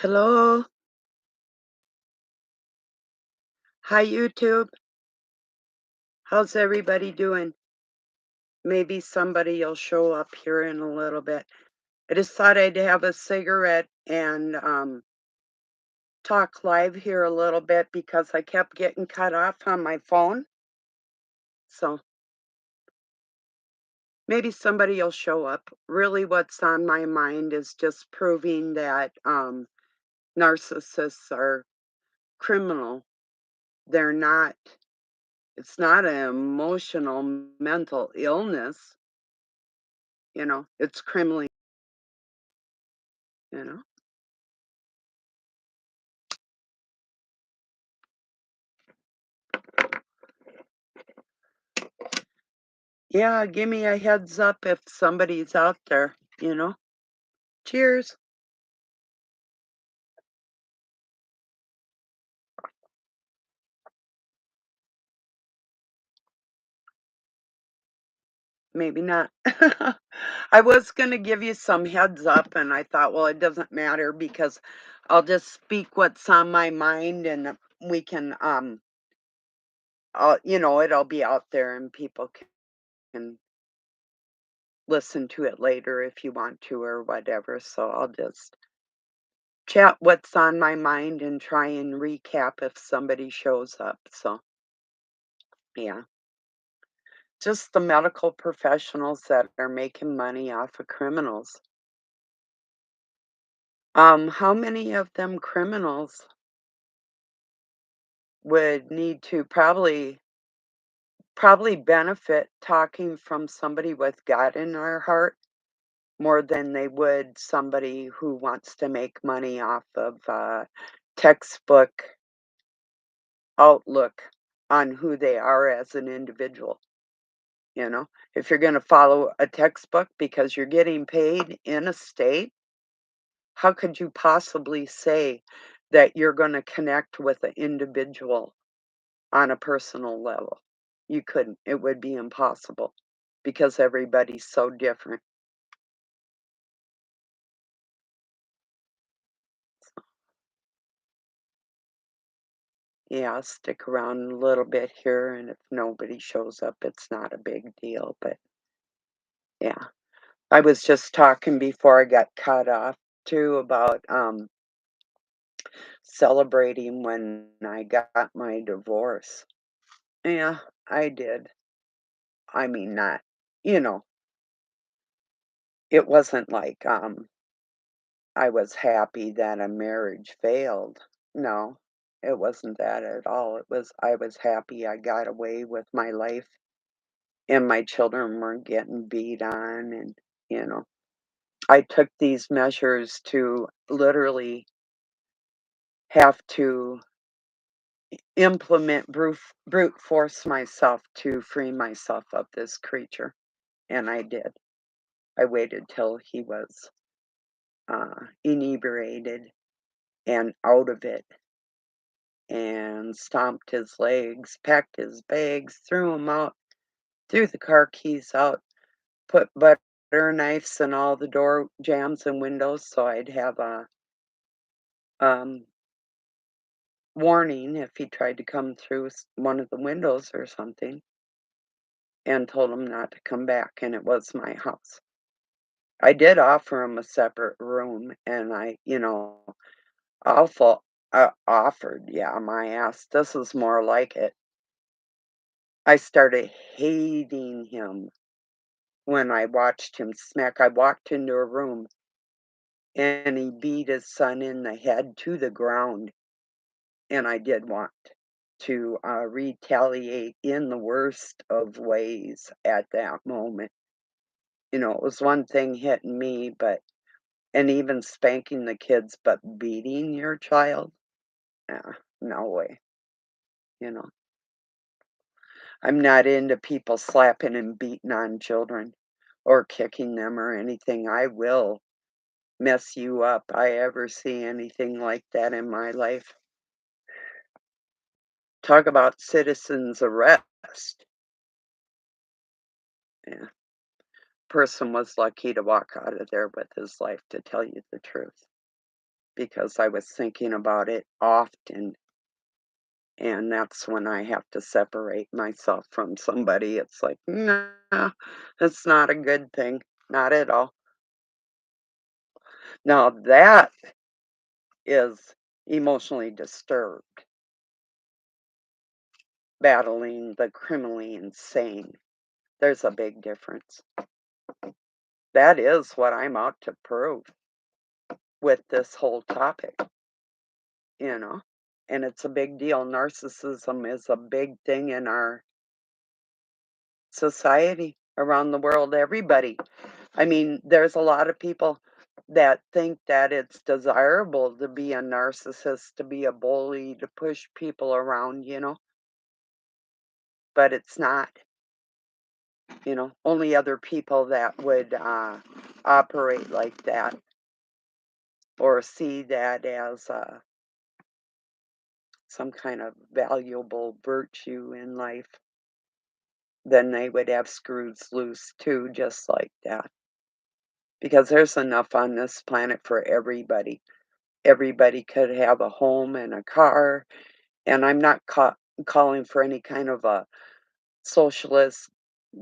Hello. Hi, YouTube. How's everybody doing? Maybe somebody will show up here in a little bit. I just thought I'd have a cigarette and talk live here a little bit because I kept getting cut off on my phone. So maybe somebody will show up. Really, what's on my mind is just proving that narcissists are criminal. They're not, it's not an emotional mental illness, it's criminally, you know. Yeah, give me a heads up if somebody's out there. Cheers. Maybe not. I was going to give you some heads up, and I thought, well, it doesn't matter because I'll just speak what's on my mind and we can, it'll be out there and people can listen to it later if you want to or whatever. So I'll just chat what's on my mind and try and recap if somebody shows up. So, yeah. Just the medical professionals that are making money off of criminals. How many of them criminals would need to probably benefit talking from somebody with God in their heart more than they would somebody who wants to make money off of textbook outlook on who they are as an individual, you know? If you're gonna follow a textbook because you're getting paid in a state, how could you possibly say that you're gonna connect with an individual on a personal level? You couldn't. It would be impossible because everybody's so different. Yeah, I'll stick around a little bit here, and if nobody shows up, it's not a big deal, but yeah. I was just talking before I got cut off too about celebrating when I got my divorce. Yeah, I did. I mean, not, you know, it wasn't like, I was happy that a marriage failed. No, it wasn't that at all. It was I was happy I got away with my life and my children weren't getting beat on and I took these measures to literally have to implement brute force myself to free myself of this creature, and I did. I waited till he was inebriated and out of it and stomped his legs, packed his bags, threw them out, threw the car keys out, put butter knives in all the door jambs and windows so I'd have a um, warning if he tried to come through one of the windows or something, and told him not to come back. And it was my house. I did offer him a separate room, and awful offered, yeah, my ass. This is more like it. I started hating him when I watched him smack. I walked into a room and he beat his son in the head to the ground, and I did want to, retaliate in the worst of ways at that moment. It was one thing hitting me, but and even spanking the kids, but beating your child? No way, you know? I'm not into people slapping and beating on children or kicking them or anything. I will mess you up. I ever see anything like that in my life. Talk about citizen's arrest. Yeah. Person was lucky to walk out of there with his life, to tell you the truth, because I was thinking about it often, and that's when I have to separate myself from somebody. It's like, "No, that's not a good thing, not at all." Now that is emotionally disturbed, battling the criminally insane. There's a big difference. That is what I'm out to prove with this whole topic, you know? And it's a big deal. Narcissism is a big thing in our society around the world, everybody. I mean, there's a lot of people that think that it's desirable to be a narcissist, to be a bully, to push people around, but it's not. Only other people that would operate like that or see that as some kind of valuable virtue in life, then they would have screws loose too, just like that. Because there's enough on this planet for everybody. Everybody could have a home and a car, and I'm not calling for any kind of a socialist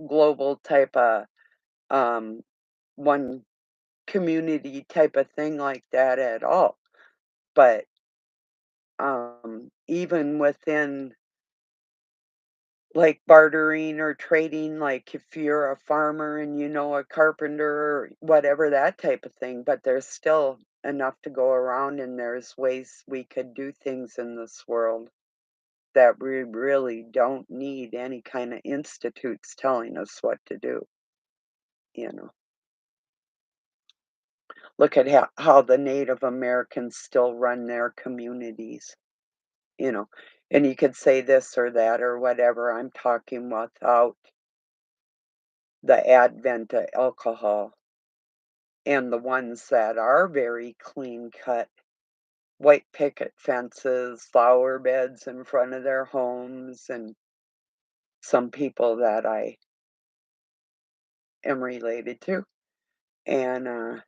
global type of um, one community type of thing like that at all. But even within like bartering or trading, like if you're a farmer and you know a carpenter or whatever, that type of thing, but there's still enough to go around, and there's ways we could do things in this world that we really don't need any kind of institutes telling us what to do, you know. Look at how the Native Americans still run their communities, you know. And you could say this or that or whatever. I'm talking without the advent of alcohol, and the ones that are very clean cut, white picket fences, flower beds in front of their homes, and some people that I am related to, and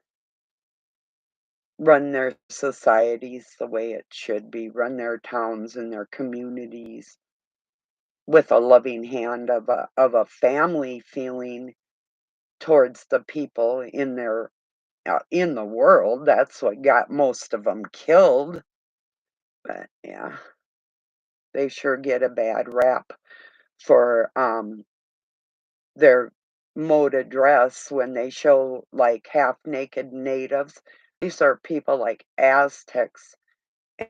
run their societies the way it should be, run their towns and their communities with a loving hand of a family feeling towards the people in the world. That's what got most of them killed. But yeah, they sure get a bad rap for their mode of dress when they show like half naked natives. These are people like Aztecs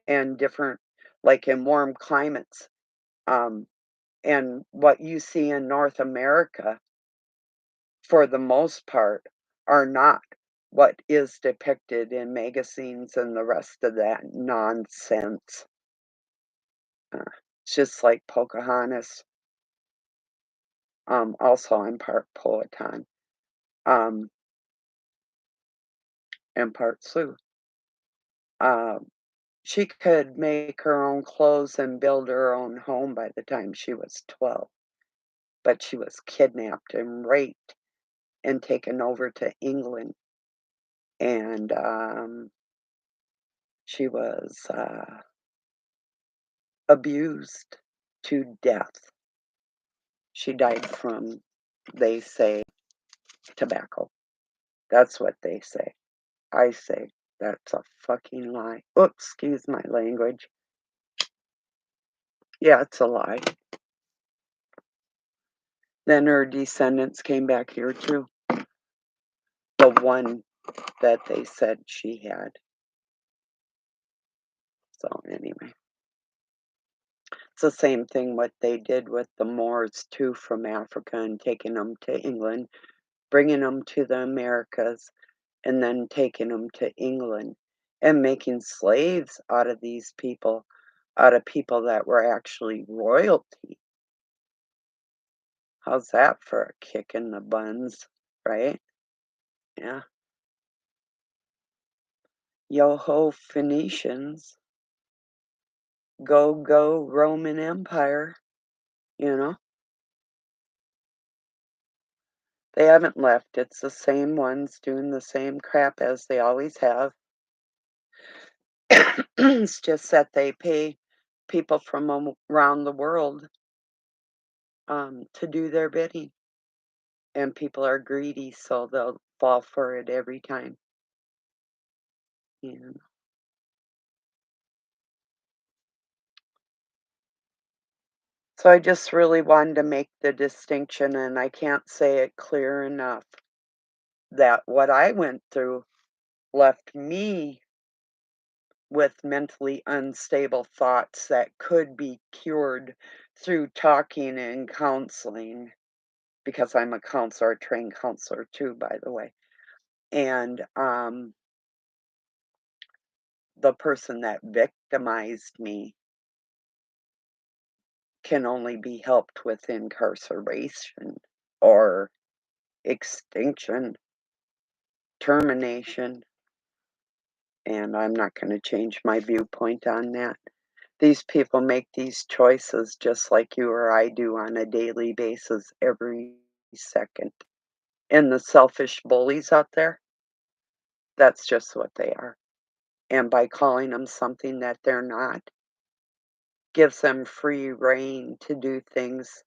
and different, like in warm climates. Um, and what you see in North America, for the most part, are not what is depicted in magazines and the rest of that nonsense. Uh, it's just like Pocahontas. Also, I'm part Powhatan, um, and part Sioux. Um, she could make her own clothes and build her own home by the time she was 12, but she was kidnapped and raped and taken over to England, and she was abused to death. She died from, they say, tobacco. That's what they say. I say that's a fucking lie. Oops, excuse my language. Yeah, it's a lie. Then her descendants came back here too. The one that they said she had. So anyway, it's the same thing what they did with the Moors too, from Africa, and taking them to England, bringing them to the Americas, and then taking them to England and making slaves out of these people, out of people that were actually royalty. How's that for a kick in the buns, right? Yeah. Yo ho, Phoenicians. Go, go, Roman Empire. You know, they haven't left. It's the same ones doing the same crap as they always have. It's just that they pay people from around the world, to do their bidding, and people are greedy, so they'll fall for it every time. And so I just really wanted to make the distinction, and I can't say it clear enough that what I went through left me with mentally unstable thoughts that could be cured through talking and counseling, because I'm a counselor, a trained counselor too, by the way. And the person that victimized me can only be helped with incarceration or extinction, termination, and I'm not going to change my viewpoint on that. These people make these choices just like you or I do on a daily basis every second. And the selfish bullies out there, that's just what they are. And by calling them something that they're not, gives them free reign to do things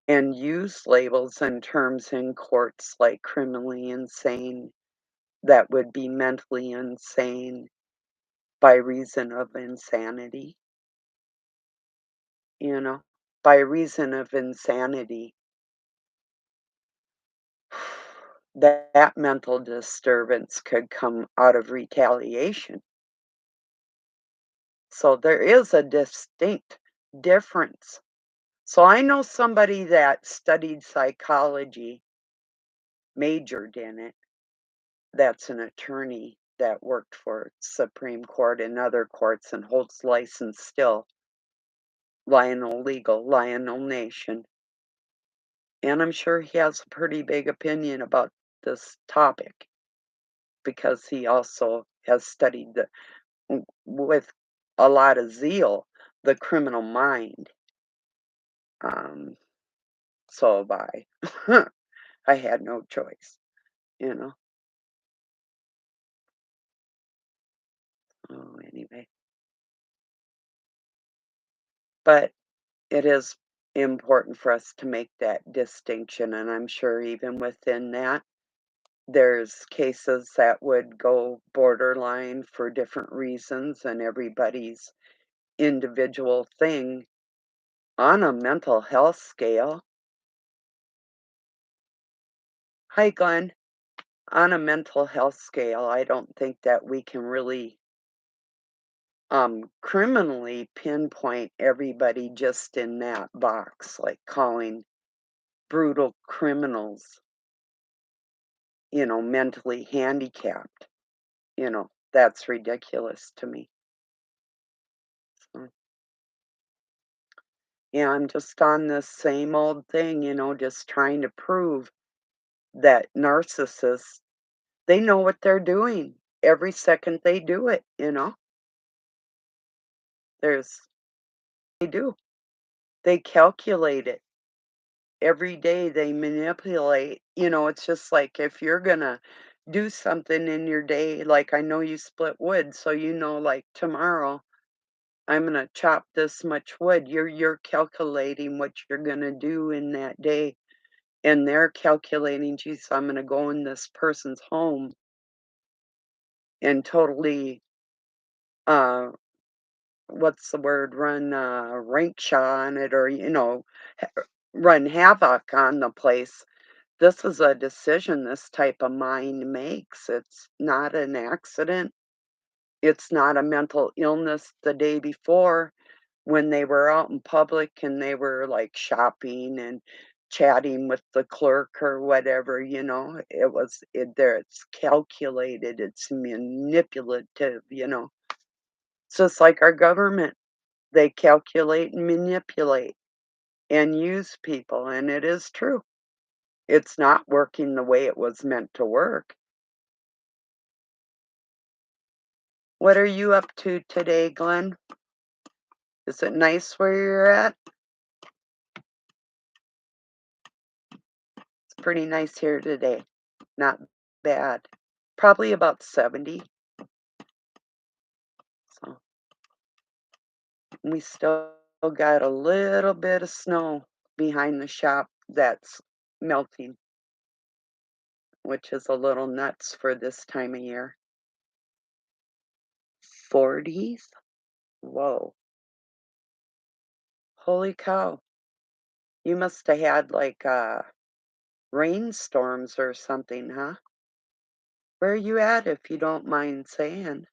and use labels and terms in courts like criminally insane that would be mentally insane by reason of insanity, you know? By reason of insanity, that mental disturbance could come out of retaliation. So there is a distinct difference. So I know somebody that studied psychology, majored in it, that's an attorney that worked for Supreme Court and other courts and holds license still, Lionel Legal, Lionel Nation. And I'm sure he has a pretty big opinion about this topic because he also has studied with a lot of zeal the criminal mind. Um, so have I. I had no choice, you know. Oh, anyway, but it is important for us to make that distinction, and I'm sure even within that, there's cases that would go borderline for different reasons, and everybody's individual thing on a mental health scale. Hi, Glenn. On a mental health scale, I don't think that we can really criminally pinpoint everybody just in that box, like calling brutal criminals, mentally handicapped. That's ridiculous to me. So, yeah, I'm just on this same old thing, just trying to prove that narcissists, they know what they're doing every second they do it. There's, they do. They calculate it. Every day they manipulate. It's just like if you're gonna do something in your day, like I know you split wood, so like tomorrow I'm gonna chop this much wood. You're calculating what you're gonna do in that day, and they're calculating, geez, I'm gonna go in this person's home and totally uh what's the word, run rankshaw on it, or run havoc on the place. This is a decision this type of mind makes. It's not an accident. It's not a mental illness the day before when they were out in public and they were like shopping and chatting with the clerk or whatever. It's calculated, it's manipulative. It's just like our government. They calculate and manipulate and use people, and it is true. It's not working the way it was meant to work. What are you up to today, Glenn? Is it nice where you're at? It's pretty nice here today. Not bad. Probably about 70. We still got a little bit of snow behind the shop that's melting, which is a little nuts for this time of year. 40s? Whoa. Holy cow. You must have had, like, rainstorms or something, huh? Where are you at, if you don't mind saying?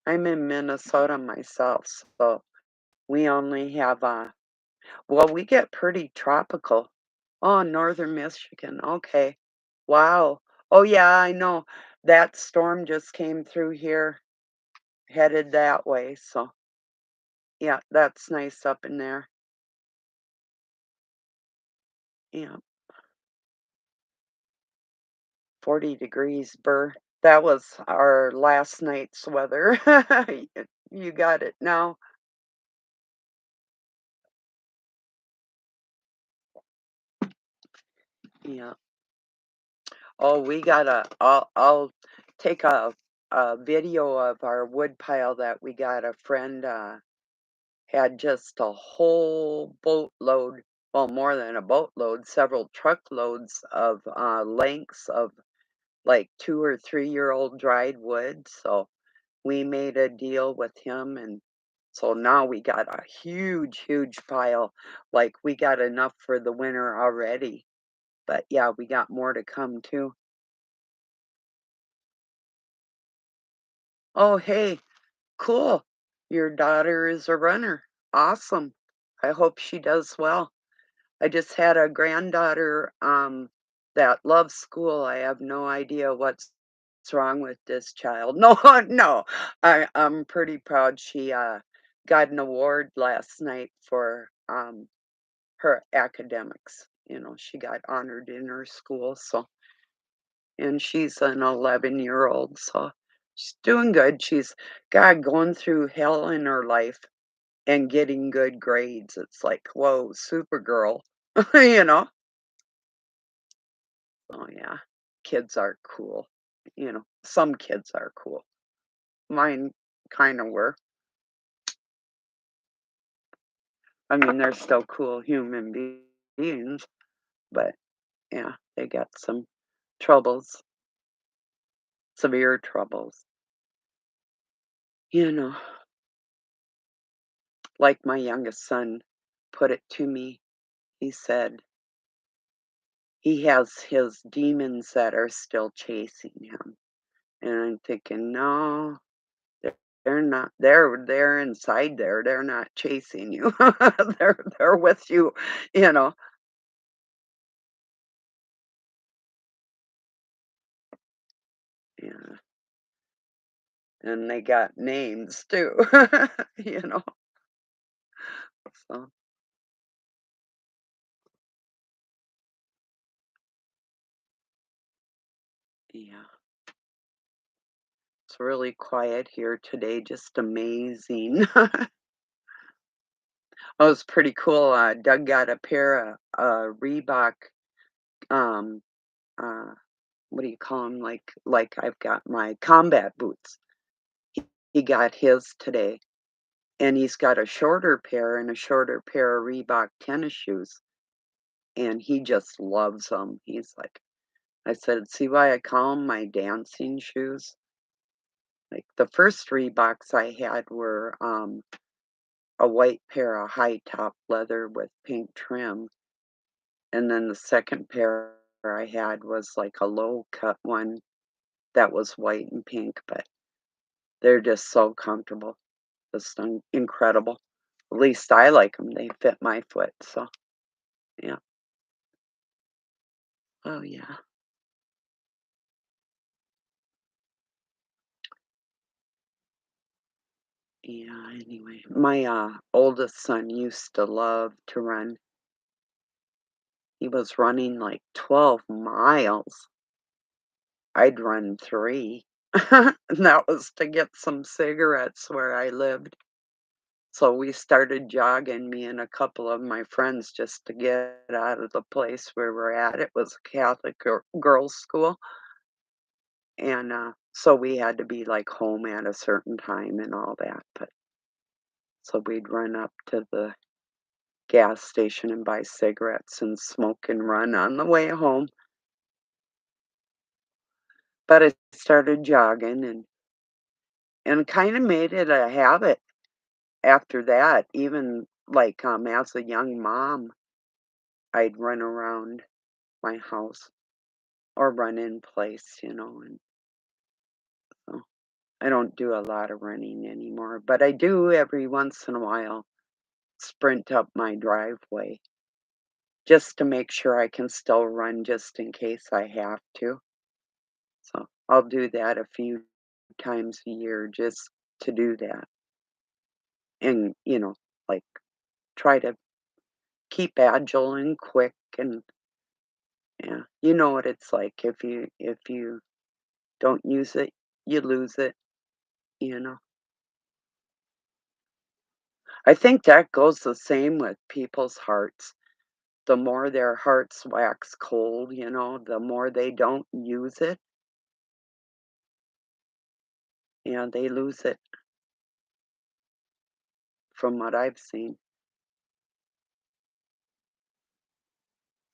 I'm in Minnesota myself, so we only have, well, we get pretty tropical. Oh, northern Michigan, okay. Wow. Oh, yeah, I know. That storm just came through here, headed that way, so yeah, that's nice up in there. Yeah, 40 degrees, burr. That was our last night's weather. You got it now. Yeah. Oh, we gotta I'll take a video of our wood pile that we got. A friend, had just a whole boatload, well, more than a boatload, several truckloads of, lengths of, like, 2 or 3-year-old dried wood, so we made a deal with him, and so now we got a huge, huge pile, like, we got enough for the winter already, but, yeah, we got more to come too. Oh, hey, cool. Your daughter is a runner. Awesome. I hope she does well. I just had a granddaughter, that loves school. I have no idea what's wrong with this child. No, no. I'm pretty proud she, got an award last night for, her academics. You know, she got honored in her school, so and she's an 11-year-old, so she's doing good. She's, God, going through hell in her life and getting good grades. It's like, "Whoa, Supergirl." You know? Oh, yeah. Kids are cool. You know, some kids are cool. Mine kinda were. I mean, they're still cool human beings, but, yeah, they got some troubles, severe troubles. You know, like my youngest son put it to me. He said he has his demons that are still chasing him, and I'm thinking, "No, they're not. They're inside there. They're not chasing you. They're with you, you know." Yeah, and they got names too, you know. So, yeah, it's really quiet here today, just amazing. Oh, it's pretty cool. Doug got a pair of Reebok, um, uh, what do you call them? Like I've got my combat boots. He got his today, and he's got a shorter pair and a shorter pair of Reebok tennis shoes, and he just loves them. He's like, I said, "See why I call them my dancing shoes?" Like, the first Reeboks I had were, a white pair of high top leather with pink trim, and then the second pair I had was, like, a low cut one that was white and pink, but they're just so comfortable, just incredible. At least I like them. They fit my foot, so, yeah. Oh, yeah. Yeah, anyway, my, oldest son used to love to run. He was running, like, 12 miles. I'd run 3, and that was to get some cigarettes where I lived. So we started jogging, me and a couple of my friends, just to get out of the place where we're at. It was a Catholic girls' school, and, so we had to be, like, home at a certain time and all that, but so we'd run up to the gas station and buy cigarettes and smoke and run on the way home, but I started jogging and kinda made it a habit after that, even, like, as a young mom, I'd run around my house or run in place, and so I don't do a lot of running anymore, but I do every once in a while sprint up my driveway just to make sure I can still run just in case I have to. So I'll do that a few times a year just to do that and, like try to keep agile and quick and yeah, you know what it's like if you don't use it, you lose it, you know. I think that goes the same with people's hearts. The more their hearts wax cold, the more they don't use it, and they lose it from what I've seen.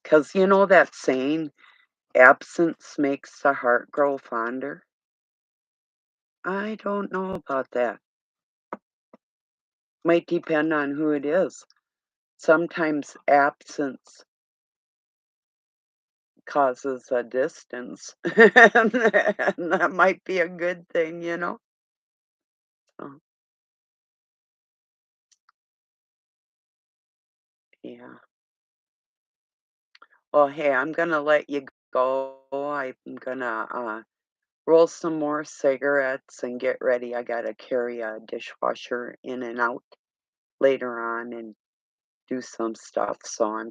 'Cause you know that saying, "Absence makes the heart grow fonder"? I don't know about that. Might depend on who it is. Sometimes absence causes a distance, and that might be a good thing, you know? So, yeah. Well, hey, I'm gonna let you go. I'm gonna, roll some more cigarettes and get ready. I gotta carry a dishwasher in and out later on and do some stuff, so I'm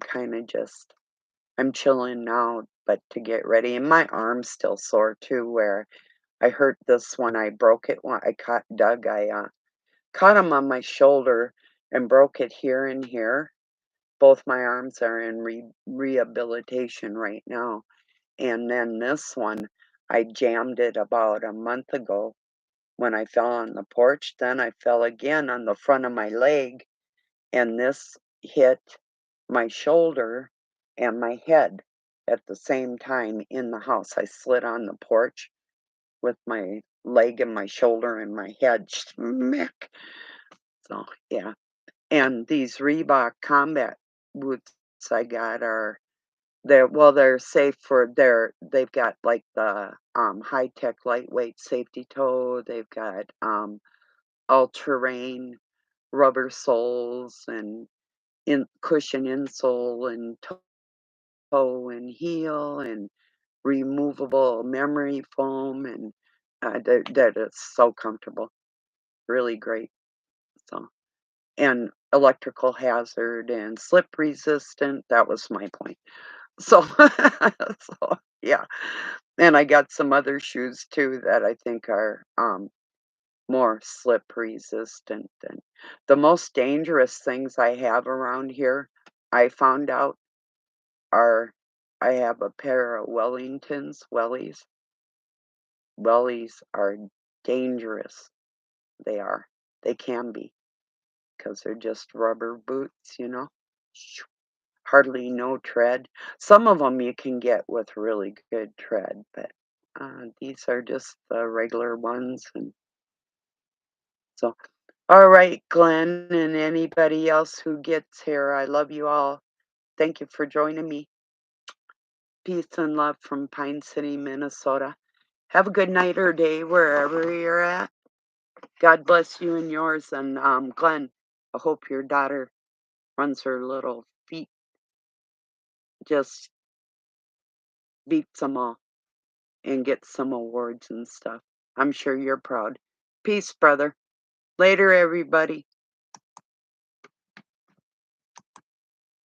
chilling now, but to get ready, and my arm's still sore too, where I hurt this when I broke it when I caught Doug. I caught him on my shoulder and broke it here and here. Both my arms are in rehabilitation right now. And then this one, I jammed it about a month ago when I fell on the porch. Then I fell again on the front of my leg, and this hit my shoulder and my head at the same time in the house. I slid on the porch with my leg and my shoulder and my head smack. So, yeah. And these Reebok combat boots I got are they're safe for they've got like the high tech lightweight safety toe. They've got all terrain rubber soles and in cushion insole and toe and heel and removable memory foam and that is so comfortable, really great. So and electrical hazard and slip resistant. That was my point. So, so yeah, and I got some other shoes too that I think are more slip resistant than the most dangerous things I have around here. I found out are I have a pair of Wellingtons, wellies. Wellies are dangerous. They are. They can be because they're just rubber boots, you know. Hardly no tread. Some of them you can get with really good tread, but, these are just the regular ones, and so alright, Glenn, and anybody else who gets here, I love you all. Thank you for joining me. Peace and love from Pine City, Minnesota. Have a good night or day wherever you're at. God bless you and yours, and, Glenn, I hope your daughter runs her little feet, just beats 'em all. And get some awards and stuff. I'm sure you're proud. Peace, brother. Later, everybody.